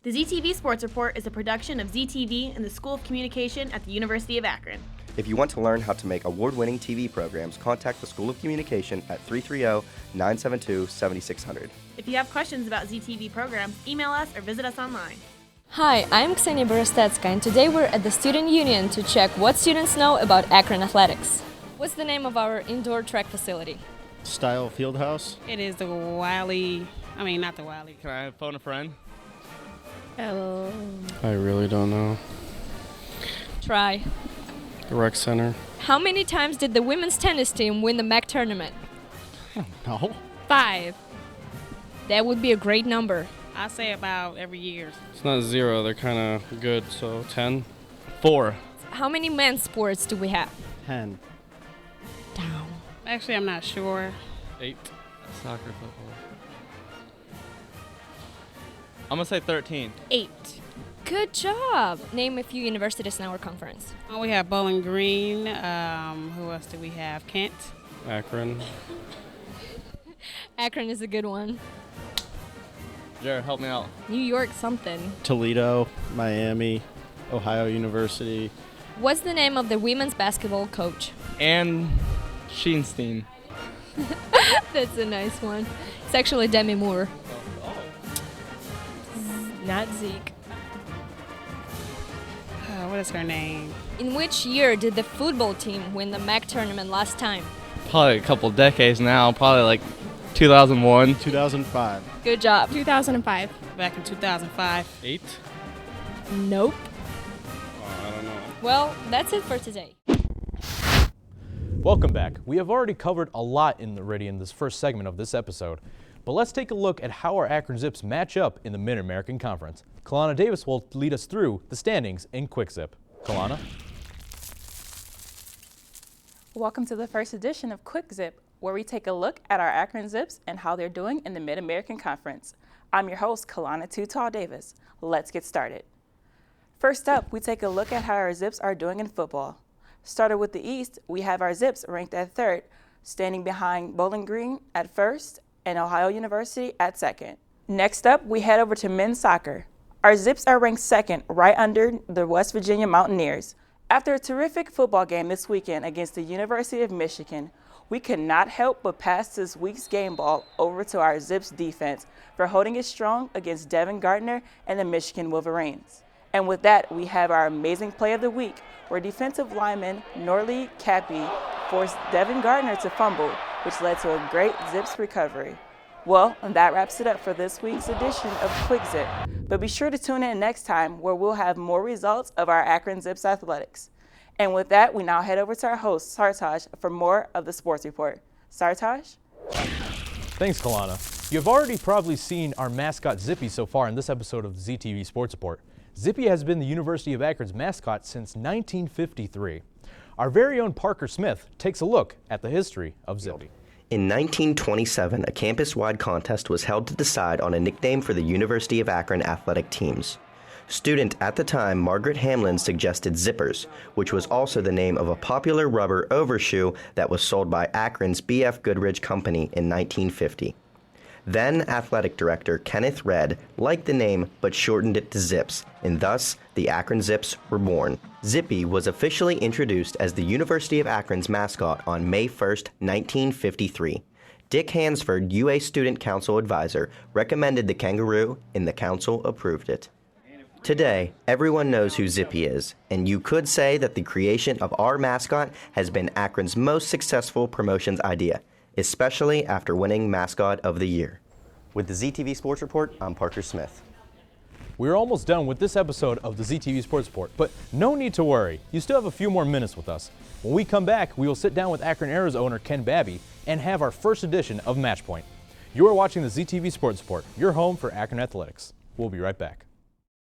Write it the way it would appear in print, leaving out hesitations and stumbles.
The ZTV Sports Report is a production of ZTV and the School of Communication at the University of Akron. If you want to learn how to make award-winning TV programs, contact the School of Communication at 330-972-7600. If you have questions about ZTV programs, email us or visit us online. Hi, I'm Ksenia Borostetska, and today we're at the Student Union to check what students know about Akron athletics. What's the name of our indoor track facility? Style Fieldhouse. It is not the Wiley. Can I phone a friend? Oh. I really don't know. Try. The rec center. How many times did the women's tennis team win the MAC tournament? No. 5. That would be a great number. I say about every year. It's not 0. They're kind of good, so 10. 4. How many men's sports do we have? 10. Down. Actually, I'm not sure. 8. Soccer, football. I'm gonna say 13. 8. Good job. Name a few universities in our conference. Oh, we have Bowling Green. Who else do we have? Kent. Akron. Akron is a good one. Jared, help me out. New York something. Toledo, Miami, Ohio University. What's the name of the women's basketball coach? And Sheenstein. That's a nice one. It's actually Demi Moore. Not Zeke. What is her name? In which year did the football team win the MAC tournament last time? Probably a couple decades now. Probably like 2001. 2005. Good job. 2005. Back in 2005. 8. Nope. I don't know. Well, that's it for today. Welcome back. We have already covered a lot in this first segment of this episode, but let's take a look at how our Akron Zips match up in the Mid-American Conference. Kalonna Davis will lead us through the standings in Quick Zip. Kalonna? Welcome to the first edition of Quick Zip, where we take a look at our Akron Zips and how they're doing in the Mid-American Conference. I'm your host, Kalonna Davis. Let's get started. First up, we take a look at how our Zips are doing in football. Started with the East, we have our Zips ranked at 3rd, standing behind Bowling Green at 1st and Ohio University at 2nd. Next up, we head over to men's soccer. Our Zips are ranked 2nd, right under the West Virginia Mountaineers. After a terrific football game this weekend against the University of Michigan, we could not help but pass this week's game ball over to our Zips defense for holding it strong against Devin Gardner and the Michigan Wolverines. And with that, we have our amazing play of the week, where defensive lineman Norley Cappy forced Devin Gardner to fumble, which led to a great Zips recovery. Well, that wraps it up for this week's edition of Quick Zip. But be sure to tune in next time, where we'll have more results of our Akron Zips athletics. And with that, we now head over to our host, Sartaj, for more of the Sports Report. Sartaj? Thanks, Kalonna. You have already probably seen our mascot Zippy so far in this episode of the ZTV Sports Report. Zippy has been the University of Akron's mascot since 1953. Our very own Parker Smith takes a look at the history of Zippy. In 1927, a campus-wide contest was held to decide on a nickname for the University of Akron athletic teams. Student at the time, Margaret Hamlin, suggested Zippers, which was also the name of a popular rubber overshoe that was sold by Akron's B.F. Goodrich Company in 1950. Then athletic director Kenneth Redd liked the name but shortened it to Zips, and thus the Akron Zips were born. Zippy was officially introduced as the University of Akron's mascot on May 1, 1953. Dick Hansford, UA Student Council advisor, recommended the kangaroo, and the council approved it. Today, everyone knows who Zippy is, and you could say that the creation of our mascot has been Akron's most successful promotions idea, especially after winning Mascot of the Year. With the ZTV Sports Report, I'm Parker Smith. We're almost done with this episode of the ZTV Sports Report, but no need to worry. You still have a few more minutes with us. When we come back, we will sit down with Akron Aeros owner Ken Babby and have our first edition of Matchpoint. You are watching the ZTV Sports Report, your home for Akron athletics. We'll be right back.